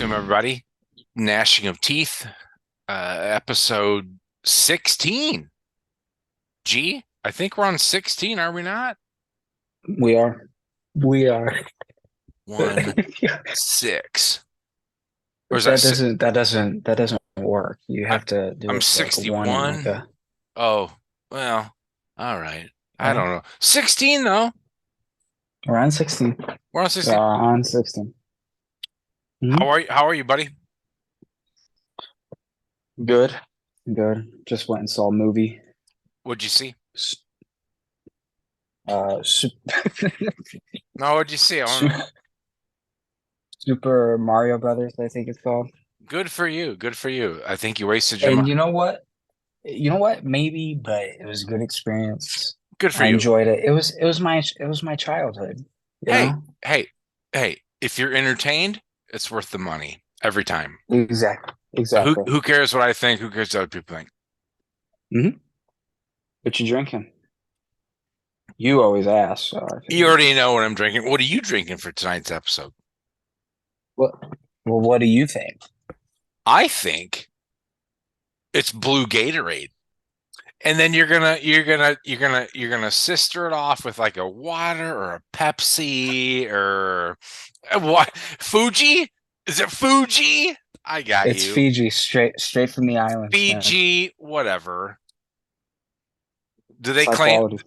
Welcome, everybody. Gnashing of Teeth, episode 16. I think we're on 16, are we not? We are. We are. 1, 6. Or is that That six? doesn't work. You I, have to do I'm it like a one and like 61. a Oh, well, all right. I uh, don't know. 16, though. we're on 16. We're on We 16. are on 16. How Mhm. are you? How are you, buddy? Good. Good. Just went and saw a movie. What'd you see? S- Uh Su- No, what'd you see? I want Su- to know. Super Mario Brothers, I think it's called. Good for you. Good for you. I think you wasted your And money. you know what? You know what? Maybe, but it was a good experience. Good for I you. enjoyed it. It was my childhood, you Hey, know? hey, hey. If you're entertained, it's worth the money every time. Exactly. Who Exactly. who cares what I think? Who cares what other people think? Hmm. What you drinking? You always ask, so I You figured. already know what I'm drinking. What are you drinking for tonight's episode? What? Well, what do you think? I think it's blue Gatorade. And then you're gonna sister it off with like a water or a Pepsi or what? Fuji? Is it Fuji? I got It's you. Fiji, straight from the islands, man. Fiji, whatever. Do It's they high claim quality.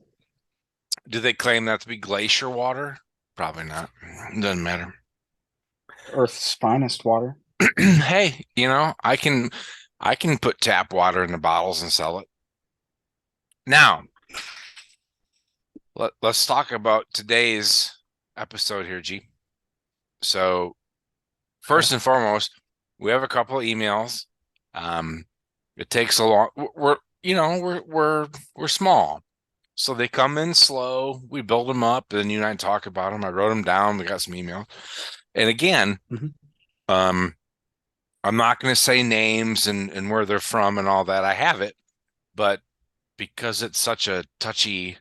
do they claim that to be glacier water? Probably not. Doesn't matter. Earth's finest water. Hey, I can put tap water in the bottles and sell it. Now, let's talk about today's episode here, G. So, Okay. first and foremost, we have a couple of emails. Um, it takes a long we're small. So they come in slow. We build them up, and you and I talk about them. I wrote them down. We got some emails. And again, Hmm. um, I'm not going to say names and where they're from and all that. I have it, but because it's such a touchy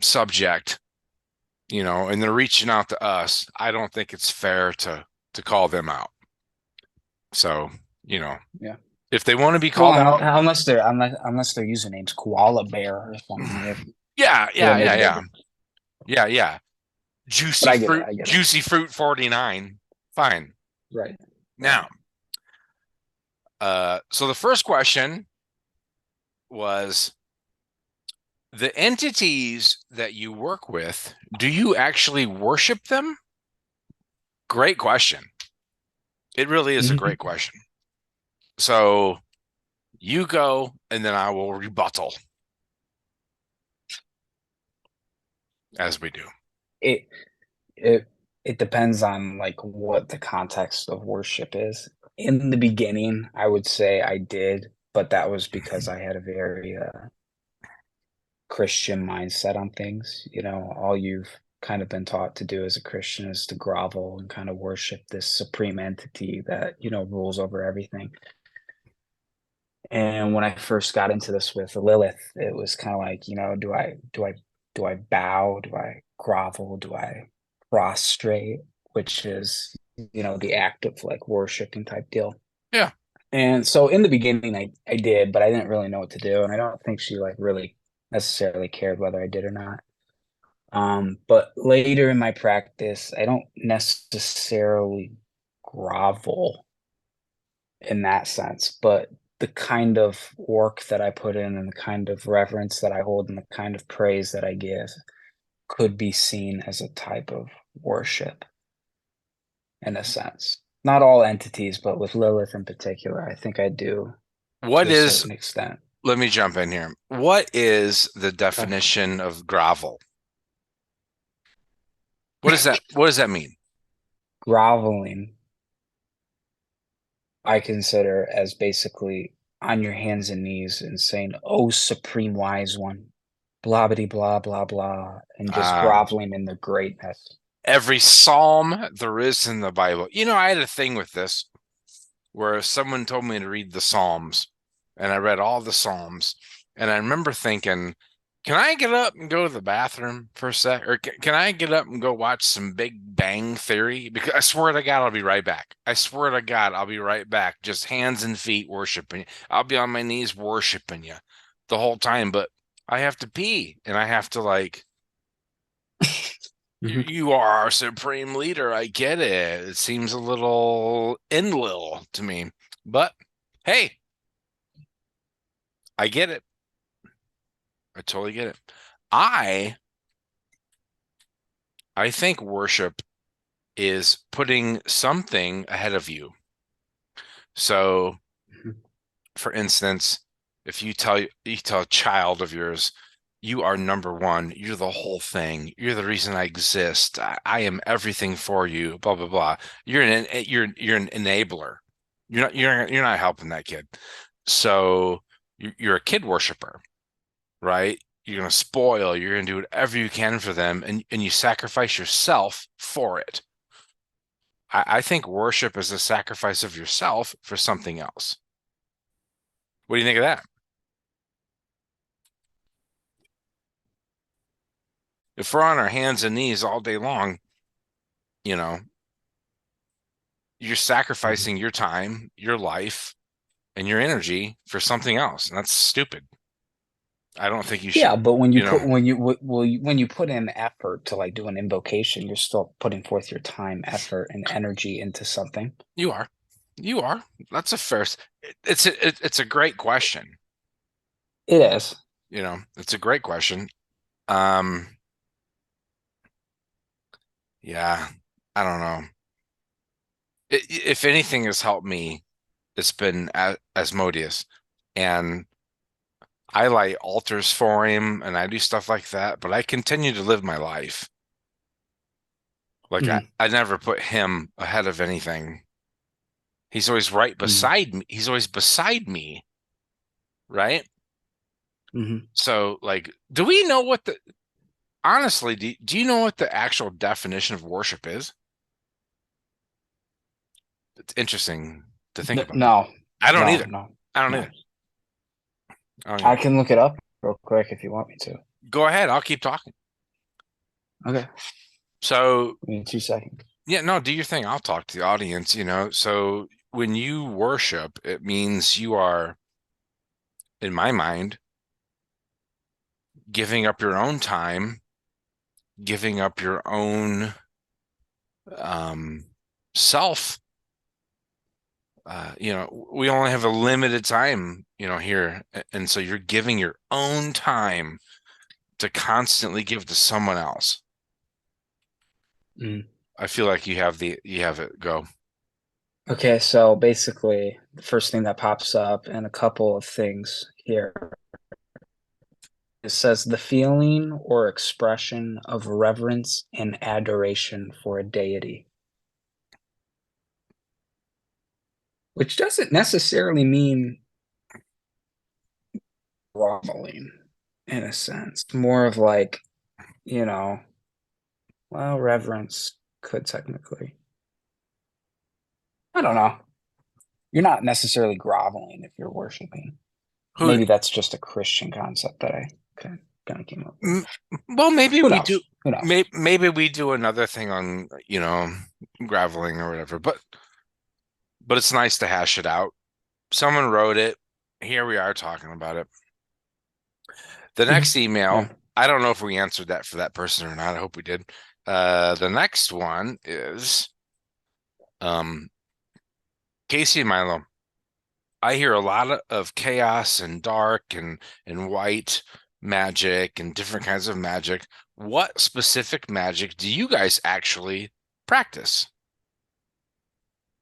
subject, and they're reaching out to us, I don't think it's fair to call them out. So, you know, Yeah. if they want to be Well, called out, unless their username's Koala Bear or something, yeah, it yeah, would yeah, make a yeah, difference. yeah, yeah. But Juicy I get it. fruit, I get it. juicy fruit 49. Fine. Right. Right. Now, so the first question was the entities that you work with, do you actually worship them? Great question. It really is a Hmm. great question. So you go, and then I will rebuttal as we do. It it it depends on like what the context of worship is. In the beginning, I would say I did, but that was because I had a very Christian mindset on things. All you've kind of been taught to do as a Christian is to grovel and kind of worship this supreme entity that, rules over everything. And when I first got into this with Lilith, it was kind of like, do I bow? Do I grovel? Do I prostrate? Which is, the act of like worshiping type deal. Yeah. And so in the beginning, I did, but I didn't really know what to do. And I don't think she like really necessarily cared whether I did or not. But later in my practice, I don't necessarily grovel in that sense, but the kind of work that I put in and the kind of reverence that I hold and the kind of praise that I give could be seen as a type of worship in a sense. Not all entities, but with Lilith in particular, I think I do What to a is, certain extent. let me jump in here. What is the Okay. definition of grovel? What does that mean? Groveling, I consider as basically on your hands and knees and saying, "Oh, supreme wise one," blah blah blah blah blah, and just Uh, groveling in the greatness. every psalm there is in the Bible. I had a thing with this where someone told me to read the Psalms, and I read all the Psalms, and I remember thinking, Can I get up and go to the bathroom for a sec? Or can I get up and go watch some Big Bang Theory? Because I swear to God, I'll be right back. I swear to God, I'll be right back. Just hands and feet worshiping you. I'll be on my knees worshiping you the whole time. But I have to pee and I have to like, Mhm. you are our supreme leader. I get it. It seems a little enlil to me. But hey, I get it. I totally get it. I I think worship is putting something ahead of you. So, Mhm. for instance, if you tell a child of yours, you are number one, you're the whole thing, you're the reason I exist, I am everything for you, blah blah blah. You're an enabler. You're not helping that kid. So you're a kid worshiper, right? You're gonna spoil, you're gonna do whatever you can for them, and you sacrifice yourself for it. I think worship is a sacrifice of yourself for something else. What do you think of that? If we're on our hands and knees all day long, you know, you're Mhm. sacrificing your time, your life, and your energy for something else. And that's stupid. I don't think you should, Yeah, but when you you know, put when you put in effort to like do an invocation, you're still putting forth your time, effort, and energy into something. you are. You are. That's a fair. It's a great question. It is. It's a great question. Um, yeah, I don't know. If anything has helped me, it's been Asmodeus, and I light altars for him and I do stuff like that, but I continue to live my life. Like Mhm. I never put him ahead of anything. He's always right Mhm. beside me. He's always beside me, right? Mhm. So like, do we know what the honestly, do you know what the actual definition of worship is? It's interesting to think about that. No, I don't no, either. no, I don't no. either. I don't I either. can look it up real quick if you want me to. Go ahead. I'll keep talking. Okay, So give me 2 seconds. yeah, no, do your thing. I'll talk to the audience. So when you worship, it means you are, in my mind, giving up your own time, giving up your own um, self. We only have a limited time, here. And so you're giving your own time to constantly give to someone else. Mm. I feel like you have it go. Okay, so basically, the first thing that pops up and a couple of things here. It says the feeling or expression of reverence and adoration for a deity, which doesn't necessarily mean groveling in a sense. More of like, you know, well, reverence could technically. I don't know. You're not necessarily groveling if you're worshiping. Who? Maybe that's just a Christian concept that I kind of came up with. m- Well, maybe Who we do. knows? Who knows? Maybe we do another thing on, graveling or whatever. But it's nice to hash it out. Someone wrote it. Here we are talking about it. The Mhm. next email, Yeah. I don't know if we answered that for that person or not. I hope we did. The next one is um, Casey and Milo. I hear a lot of chaos and dark and white magic and different kinds of magic. What specific magic do you guys actually practice?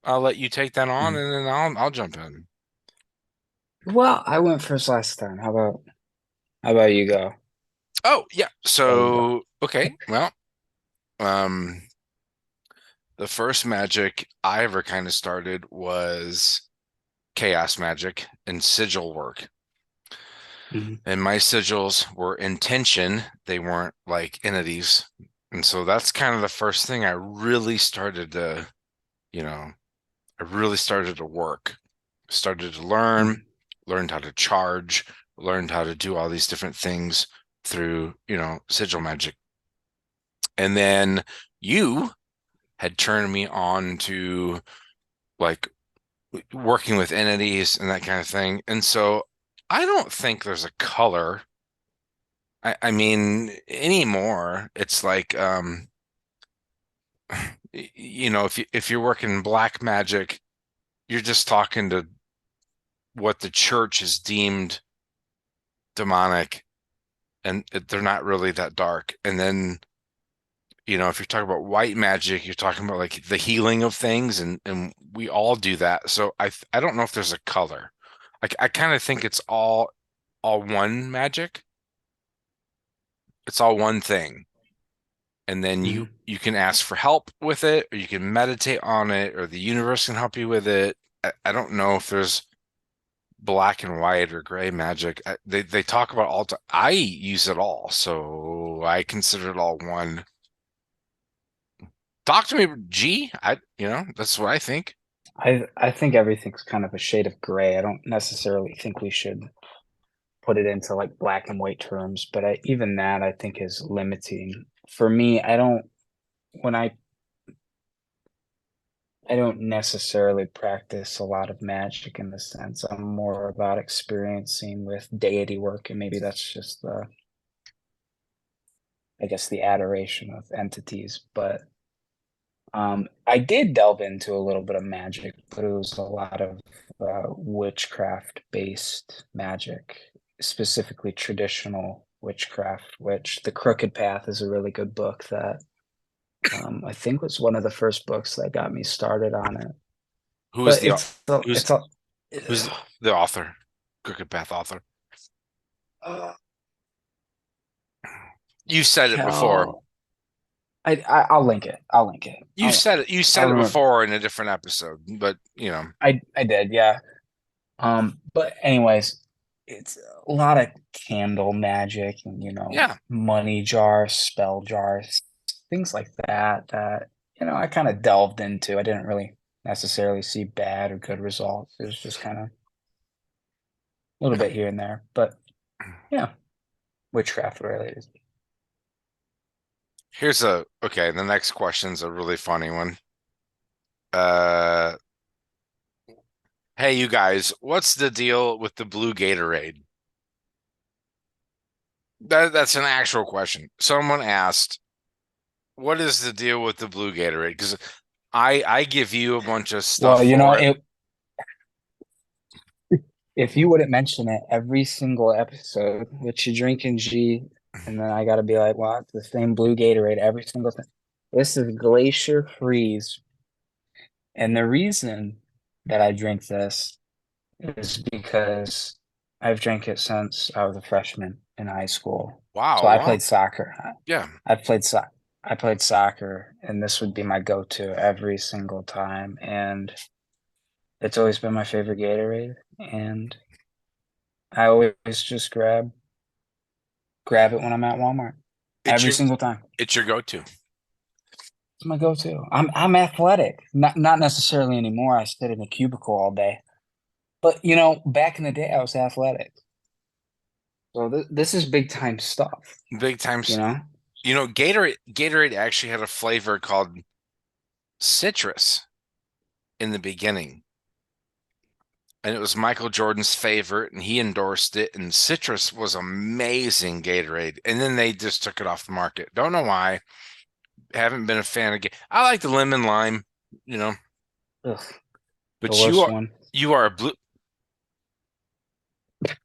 I'll let you take that on, Mhm. and then I'll jump in. Well, I went first last time. How about you go? Oh yeah. Go ahead and go. So okay. Well, um, the first magic I ever kind of started was chaos magic and sigil work. Mhm. And my sigils were intention, they weren't like entities. And so that's kind of the first thing you know, I really started to work, started to learned Mhm. how to charge, learned how to do all these different things through, sigil magic. And then you had turned me on to like working with entities and that kind of thing. And so I don't think there's a color. I mean, anymore, it's like if you're working black magic, you're just talking to what the church has deemed demonic, and they're not really that dark. And then, if you're talking about white magic, you're talking about like the healing of things, and we all do that. So I don't know if there's a color. I kind of think it's all one magic. It's all one thing. And then you Mhm. you can ask for help with it, or you can meditate on it, or the universe can help you with it. I don't know if there's black and white or gray magic. They talk about all time. I use it all, so I consider it all one. Talk to me, G. That's what I think. I think everything's kind of a shade of gray. I don't necessarily think we should put it into like black and white terms, but even that I think is limiting. For me, when I don't necessarily practice a lot of magic in the sense. I'm more about experiencing with deity work, and maybe that's just I guess, the adoration of entities. But I did delve into a little bit of magic, but it was a lot of witchcraft-based magic, specifically traditional witchcraft, which The Crooked Path is a really good book that I think was one of the first books that got me started on it. Who is But the who's it's a who's the author? Crooked Path author. uh, You said it before. Cal. I'll link it. I'll link it. You said it. You I'll said it remember. before in a different episode, but I did, yeah. But anyways, it's a lot of candle magic and yeah, money jars, spell jars, things like that I kind of delved into. I didn't really necessarily see bad or good results. It was just kind of a little yeah. bit here and there. But yeah, witchcraft related. Okay. The next question's a really funny one. Uh, hey, you guys, what's the deal with the blue Gatorade? That's an actual question. Someone asked, "What is the deal with the blue Gatorade?" Because I give you a bunch of stuff Well, for it. if you wouldn't mention it every single episode, what you drinking, G, and then I got to be like, well, it's the same blue Gatorade every single thing. This is Glacier Freeze. And the reason that I drink this is because I've drank it since I was a freshman in high school. So Wow, I long. played soccer. Yeah, I played so I played soccer, and this would be my go-to every single time. And it's always been my favorite Gatorade. And I always just grab it when I'm at Walmart it's every your single time. it's your go-to. It's my go-to. I'm athletic, not necessarily anymore. I sit in a cubicle all day, but back in the day, I was athletic. So this is big time stuff. Big You times. know, Gatorade actually had a flavor called citrus in the beginning. And it was Michael Jordan's favorite, and he endorsed it. And citrus was amazing Gatorade. And then they just took it off the market. Don't know why. Haven't been a fan of. I like the lemon lime, you know. ugh, the But worst one. you are a blue.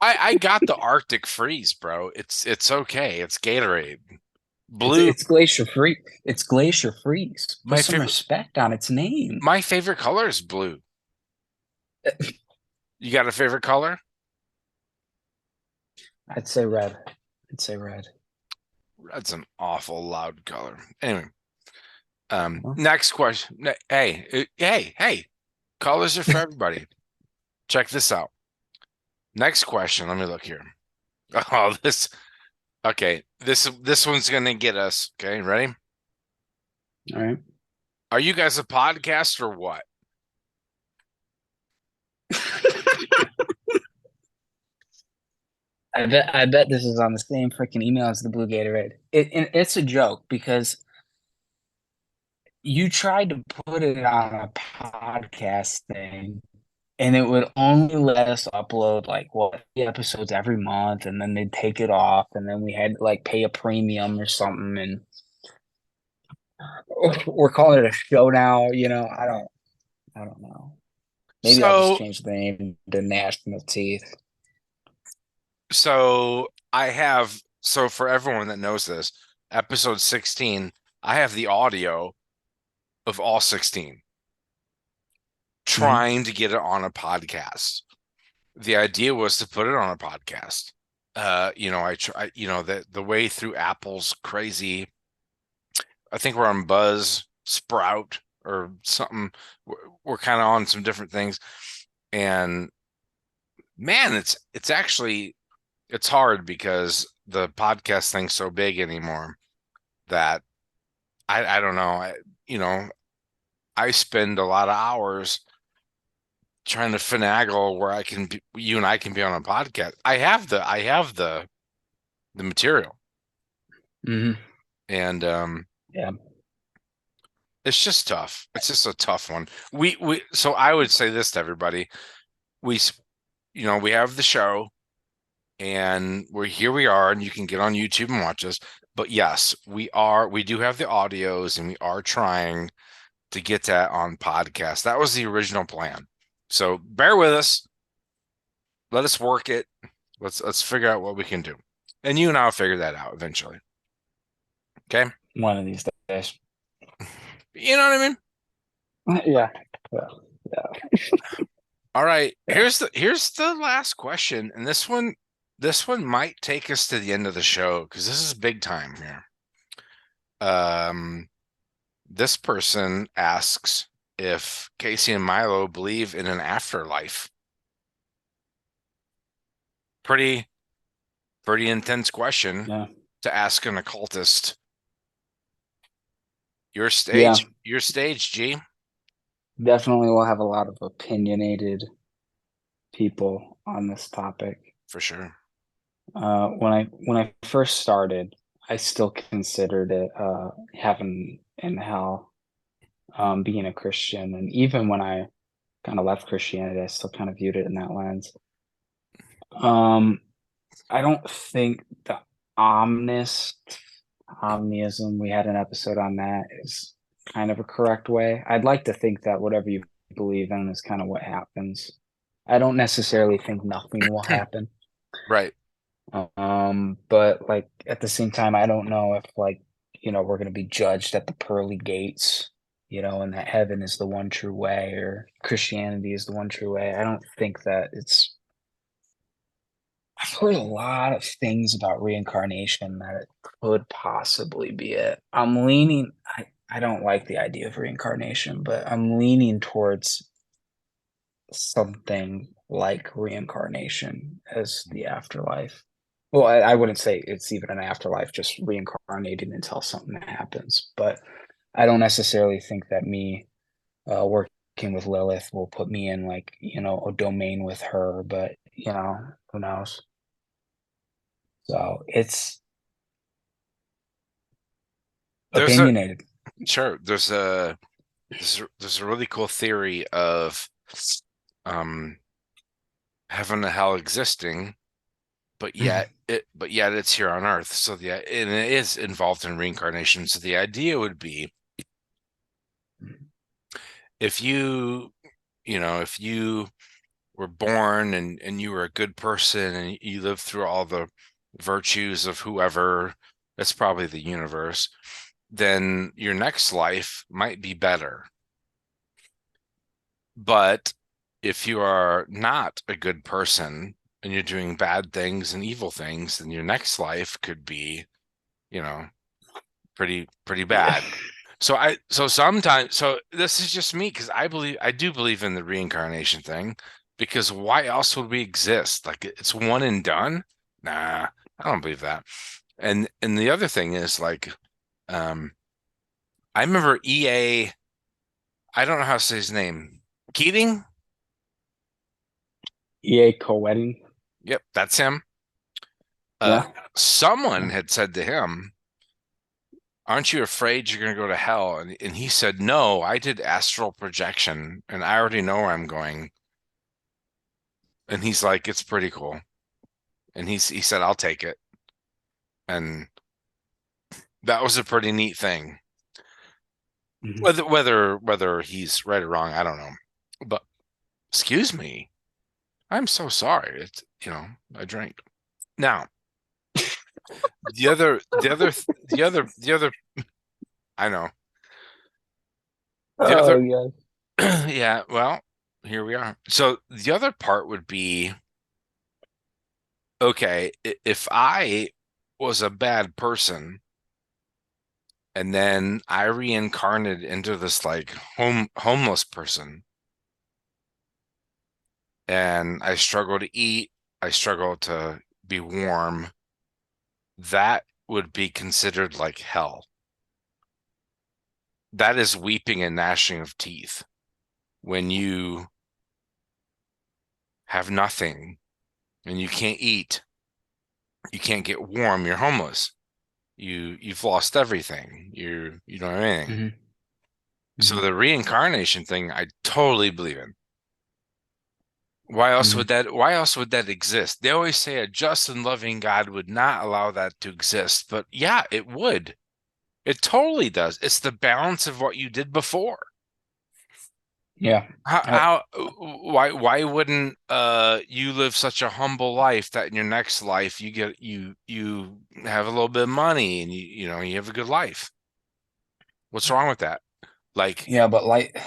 I got the Arctic Freeze, bro. It's okay. It's Gatorade. It's Blue. it's Glacier Free. It's Glacier Freeze. Put My some favorite. respect on its name. My favorite color is blue. You got a favorite color? I'd say red. I'd say red. Red's an awful loud color. Anyway, Well, next question. Hey. Colors are for everybody. Check this out. Next question. Let me look here. Oh, this. Okay, this one's gonna get us. Okay, ready? all right. Are you guys a podcast or what? I bet this is on the same freaking email as the Blue Gatorade. It's a joke because you tried to put it on a podcast thing, and it would only let us upload like what 3 episodes every month, and then they'd take it off, and then we had to like pay a premium or something, and we're calling it a show now. I don't know. Maybe I'll just So change the name to Gnashing of Teeth. so for everyone that knows this, episode 16, I have the audio of all 16 Mhm. trying to get it on a podcast. The idea was to put it on a podcast. I try, the way through Apple's crazy. I think we're on Buzz, Sprout, or something. We're kind of on some different things, and man, it's hard because the podcast thing's so big anymore that I don't know. You know, I spend a lot of hours trying to finagle where you and I can be on a podcast. I have the material, Mhm. and Yeah. it's just tough. It's just a tough one. So I would say this to everybody: we we have the show, and we are, and you can get on YouTube and watch us. But yes, we do have the audios, and we are trying to get that on podcast. That was the original plan. So bear with us. Let us work it. Let's figure out what we can do. And you and I'll figure that out eventually. Okay? One of these days. You know what I mean? Yeah. Well, yeah. All right. Yeah. Here's the last question. And this one might take us to the end of the show because this is big time here. Um this person asks if Casey and Milo believe in an afterlife. Pretty pretty intense question Yeah. to ask an occultist. Your Yeah. stage, your stage, G, Definitely will have a lot of opinionated people on this topic. for sure. When I first started, I still considered it heaven and hell, being a Christian, and even when I kind of left Christianity, I still kind of viewed it in that lens. Um, I don't think the omnis omnism, we had an episode on that, is kind of a correct way. I'd like to think that whatever you believe in is kind of what happens. I don't necessarily think nothing will happen. Right. But like at the same time, I don't know if we're gonna be judged at the pearly gates, and that heaven is the one true way or Christianity is the one true way. I don't think that it's I've heard a lot of things about reincarnation that it could possibly be it. I don't like the idea of reincarnation, but I'm leaning towards something like reincarnation as the afterlife. Well, I wouldn't say it's even an afterlife, just reincarnating until something happens. But I don't necessarily think that me working with Lilith will put me in a domain with her, but who knows? So it's There's a opinionated. sure. There's a really cool theory of um heaven and hell existing, but yet it's here on Earth. So and it is involved in reincarnation. So the idea would be if if you were born and you were a good person and you lived through all the virtues of whoever, that's probably the universe, then your next life might be better. But if you are not a good person and you're doing bad things and evil things, then your next life could be, you know, pretty bad. So this is just me because I do believe in the reincarnation thing because why else would we exist? Like it's one and done? Nah, I don't believe that. And the other thing is like um I remember EA, I don't know how to say his name. Keating? EA co-wedding. Yep, that's him. uh, Yeah. someone had said to him, "Aren't you afraid you're going to go to hell?" And he said, "No, I did astral projection, and I already know where I'm going." And he's like, "It's pretty cool." And he said, "I'll take it." And that was a pretty neat thing. Mhm. Whether he's right or wrong, I don't know. But excuse me, I'm so sorry. It's I drank. Now the other I know the Oh other yeah. yeah. Well, here we are. So the other part would be okay if I was a bad person and then I reincarnated into this like homeless person and I struggle to eat, I struggle to be warm, that would be considered like hell. That is weeping and gnashing of teeth when you have nothing and you can't eat, you can't get warm, you're homeless. You've lost everything. You don't have anything. Hmm. So Hmm. the reincarnation thing, I totally believe in. Hmm. Why else would that exist? They always say a just and loving God would not allow that to exist, but yeah, it would. It totally does. It's the balance of what you did before. Yeah. I, Why wouldn't you live such a humble life that in your next life you have a little bit of money and you have a good life? What's wrong with that? Like, yeah, but like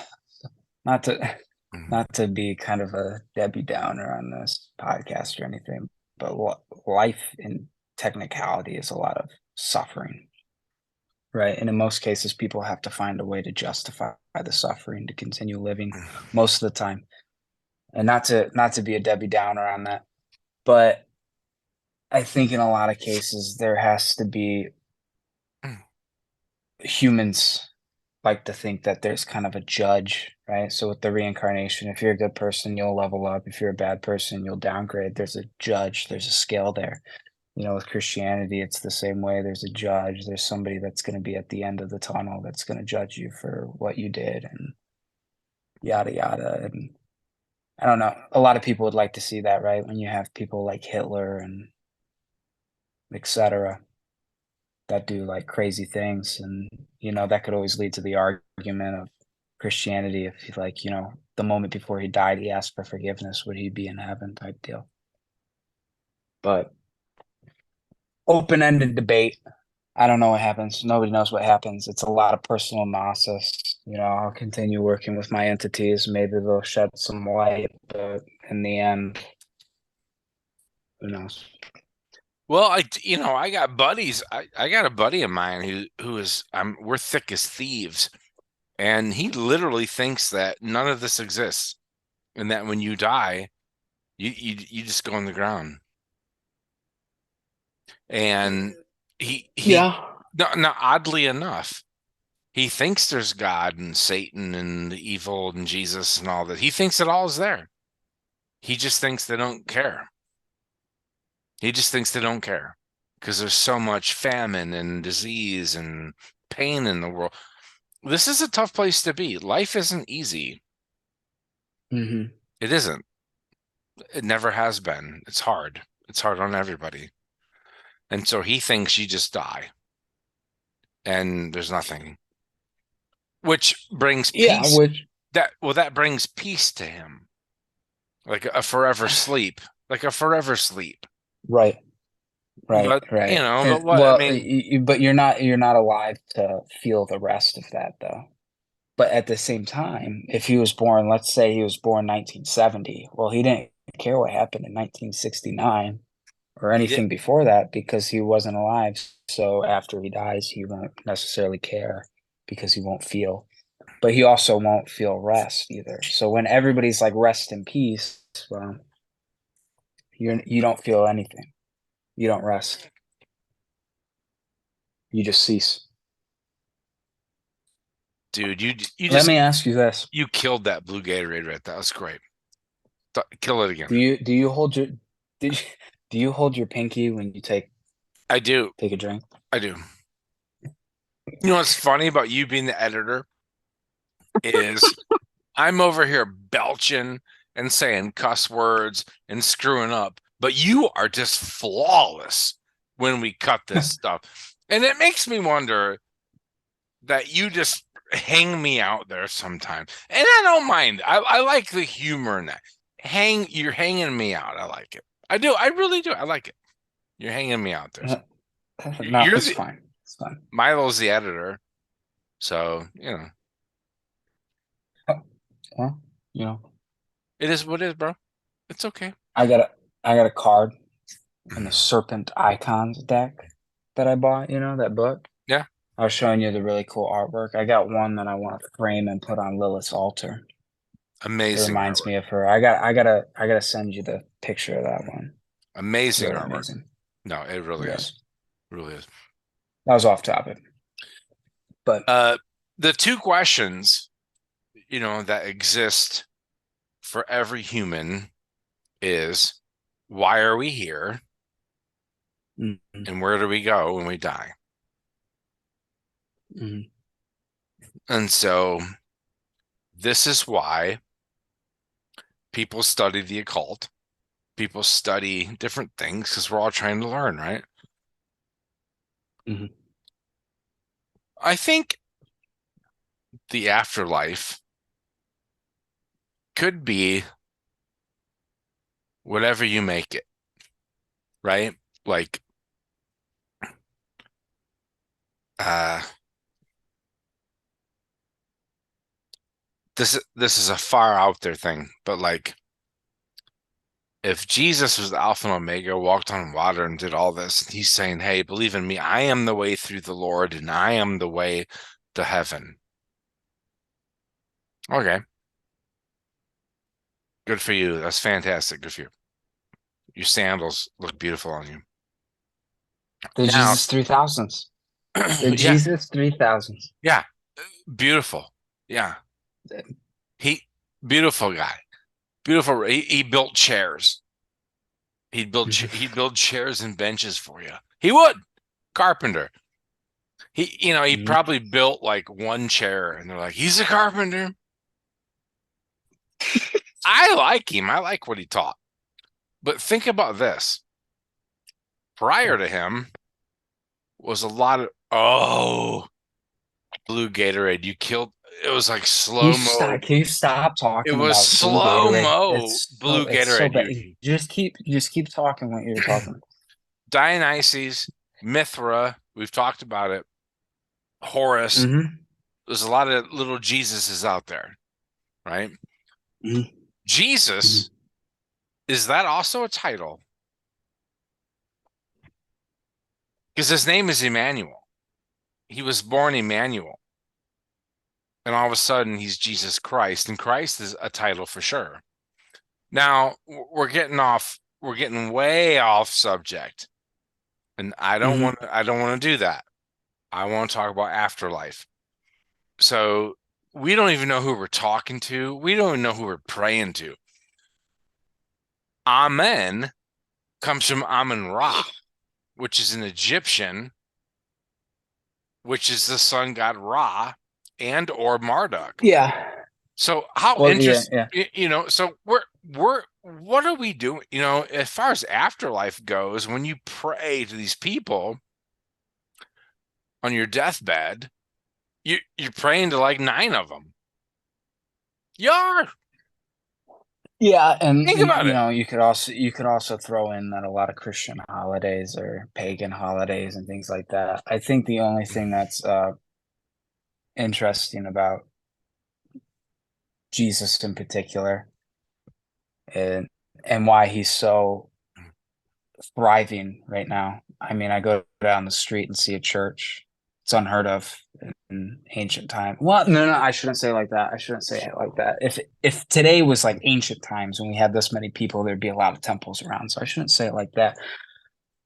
not to mm, not to be kind of a Debbie Downer on this podcast or anything, but life in technicality is a lot of suffering, right? And in most cases, people have to find a way to justify the suffering to continue living most of the time. And not to be a Debbie Downer on that, but I think in a lot of cases there has to be humans like to think that there's kind of a judge, right? So with the reincarnation, if you're a good person, you'll level up. If you're a bad person, you'll downgrade. There's a judge, there's a scale there. With Christianity, it's the same way. There's a judge, there's somebody that's going to be at the end of the tunnel that's going to judge you for what you did and yada yada. And I don't know. A lot of people would like to see that, right? When you have people like Hitler and etc. that do like crazy things, and that could always lead to the argument of Christianity. If he, like, the moment before he died, he asked for forgiveness, would he be in heaven type deal? But open-ended debate. I don't know what happens. Nobody knows what happens. It's a lot of personal analysis. I'll continue working with my entities. Maybe they'll shed some light, but in the end, who knows? well, I got buddies. I got a buddy of mine who is we're thick as thieves, and he literally thinks that none of this exists, and that when you die, you just go on the ground. And he Yeah. no, no, oddly enough, he thinks there's God and Satan and the evil and Jesus and all that. He thinks it all is there. He just thinks they don't care. He just thinks they don't care because there's so much famine and disease and pain in the world. This is a tough place to be. Life isn't easy. Hmm. It isn't. It never has been. It's hard. It's hard on everybody. And so he thinks you just die and there's nothing, which brings Yeah, peace. which That brings peace to him, like a forever sleep, like a forever sleep. right. Right, But right. but And what I well, mean, but you're not alive to feel the rest of that though. But at the same time, if he was born, let's say he was born 1970, well, he didn't care what happened in 1969 or he did. anything before that because he wasn't alive. So after he dies, he won't necessarily care because he won't feel. But he also won't feel rest either. So when everybody's like rest in peace, well, you don't feel anything. You don't rest. You just cease. Dude, you Let just me ask you this. you killed that blue Gatorade right. That was great. Kill it again. Do you hold your did you, Do you hold your pinky when you I do. take a drink? I do. You know what's funny about you being the editor is I'm over here belching and saying cuss words and screwing up, but you are just flawless when we cut this stuff. And it makes me wonder that you just hang me out there sometimes. And I don't mind. I like the humor in that. You're hanging me out. I like it. I do. I really do. I like it. You're hanging me out there. No, You're it's the fine. It's fine. Milo's the editor. So, Well, you know, it is what it is, bro. It's okay. I got a I got a card in the Serpent Icons deck that I bought, that book. Yeah. I was showing you the really cool artwork. I got one that I want to frame and put on Lilith's altar. It Amazing reminds artwork. me of her. I gotta send you the picture of that one. It's Amazing really artwork. amazing. No, it really Yeah. is. Really is. That was off topic. But The two questions, that exist for every human is why are we here mhm, and where do we go when we die? mhm, And so this is why people study the occult. People study different things because we're all trying to learn, right? mhm. I think the afterlife could be whatever you make it, right? Like, uh, this is a far out there thing, but like if Jesus was the Alpha and Omega, walked on water and did all this, and he's saying, hey, believe in me, I am the way through the Lord, and I am the way to heaven. Okay, good for you. That's fantastic. Good for you. Your sandals look beautiful on you. The Now, Jesus 3000s. The yeah, Jesus 3000s. yeah, beautiful. Yeah, he beautiful guy. Beautiful. He built chairs. He'd build chairs and benches for you. He would. Carpenter. He Mhm. probably built like one chair and they're like, he's a carpenter. I like him. I like what he taught. But think about this. Prior to him was a lot of blue Gatorade. You killed it was like slow mo. Can you stop It talking was about blue slow Gatorade? mo blue It's so Gatorade. bad. You Just keep talking what you're talking. Dionysus, Mithra, we've talked about it. Horus. Mm-hmm. There's a lot of little Jesuses out there, right? Mm-hmm. Jesus, is that also a title? Because his name is Emmanuel. He was born Emmanuel. And all of a sudden he's Jesus Christ. And Christ is a title for sure. Now we're getting way off subject. And Mm-hmm. I don't want to do that. I want to talk about afterlife. So we don't even know who we're talking to. We don't even know who we're praying to. Amen comes from Amen Ra, which is an Egyptian, which is the sun god Ra and or Marduk. Yeah. So how Well, yeah, interesting, yeah. so we're what are we doing? As far as afterlife goes, when you pray to these people on your deathbed, you're praying to like 9 of them. You are. Yeah, and Think about it. you could also throw in that a lot of Christian holidays or pagan holidays and things like that. I think the only thing that's interesting about Jesus in particular and why he's so thriving right now. I mean, I go down the street and see a church. It's unheard of in ancient time. Well, no, I shouldn't say it like that. I shouldn't say it like that. If today was like ancient times when we had this many people, there'd be a lot of temples around. So I shouldn't say it like that.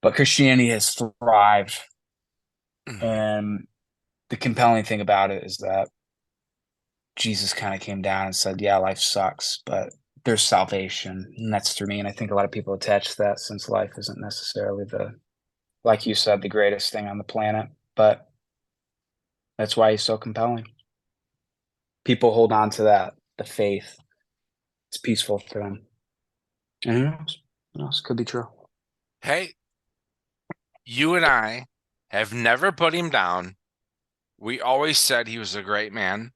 But Christianity has thrived, and the compelling thing about it is that Jesus kind of came down and said, "Yeah, life sucks, but there's salvation, and that's through me. And I think a lot of people attach to that, since life isn't necessarily like you said, the greatest thing on the planet. But that's why he's so compelling. People hold on to that, the faith. It's peaceful for them. And who knows? Who knows? Could be true. Hey, you and I have never put him down. We always said he was a great man.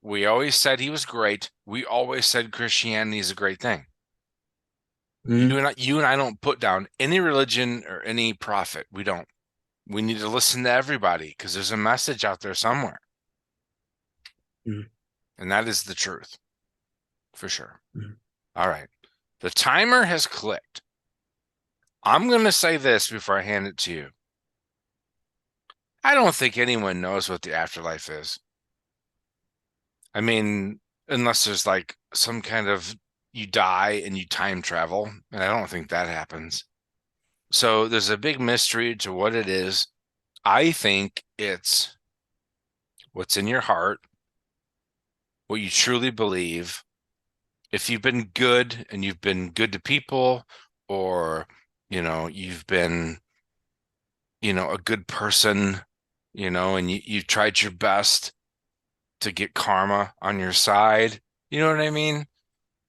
We always said he was great. We always said Christianity is a great thing. Mhm. You and I don't put down any religion or any prophet. We don't. We need to listen to everybody because there's a message out there somewhere. Mhm. And that is the truth. For sure. Mhm. All right. The timer has clicked. I'm going to say this before I hand it to you. I don't think anyone knows what the afterlife is. I mean, unless there's like some kind of you die and you time travel, and I don't think that happens. So there's a big mystery to what it is. I think it's what's in your heart, what you truly believe. If you've been good and you've been good to people, or you've been a good person, and you've tried your best to get karma on your side. You know what I mean?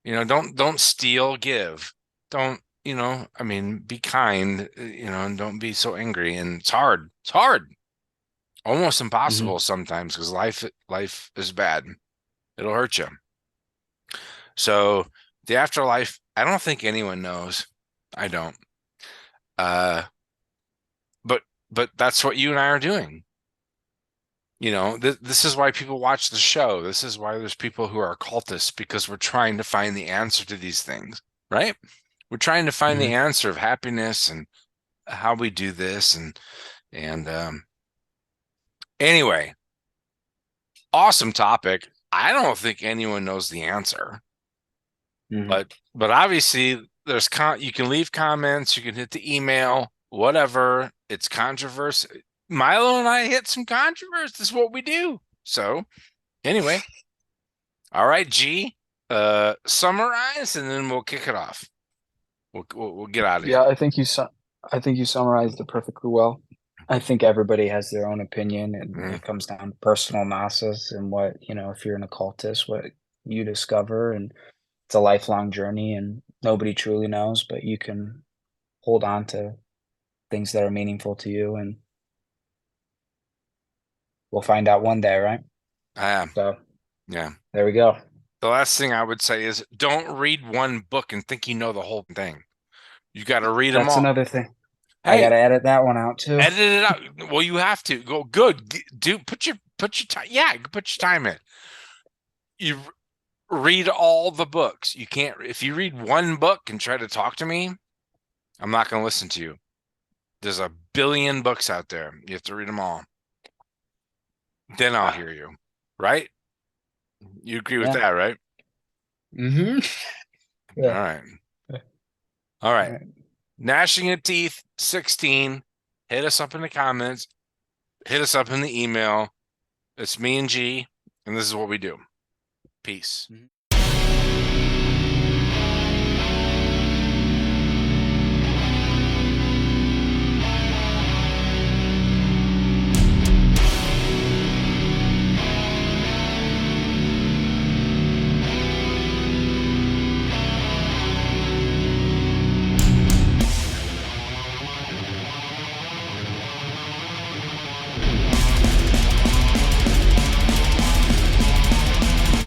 Don't steal, give. Don't, I mean, be kind, and don't be so angry. And it's hard. It's hard. Almost impossible Mhm. sometimes because life is bad. It'll hurt you. So the afterlife, I don't think anyone knows. I don't. Uh, but that's what you and I are doing. This is why people watch the show. This is why there's people who are occultists, because we're trying to find the answer to these things, right? We're trying to find the Mhm. answer of happiness and how we do this. And anyway, awesome topic. I don't think anyone knows the answer, Mhm. but obviously you can leave comments, you can hit the email, whatever. It's controversy. Milo and I hit some controversy. This is what we do. So anyway, all right, G, summarize and then we'll kick it off. We'll get out of Yeah, here. I think you summarized it perfectly well. I think everybody has their own opinion, and Mm, it comes down to personal analysis and what, if you're an occultist, what you discover, and it's a lifelong journey, and nobody truly knows, but you can hold on to things that are meaningful to you, and we'll find out one day, right? yeah, So yeah. there we go. The last thing I would say is don't read one book and think you know the whole thing. You got to read them That's all. another thing. I Hey, gotta edit that one out too. edit it out. Well, you have to go good. Do put your time. Yeah, put your time in. You read all the books. You can't if you read one book and try to talk to me, I'm not going to listen to you. There's a billion books out there. You have to read them all. Then I'll hear you. Right? You agree with Yeah. that, right? Mm-hmm. All Yeah. right. All All right. right. Gnashing of Teeth 16. Hit us up in the comments. Hit us up in the email. It's me and G, and this is what we do. Peace. Mhm.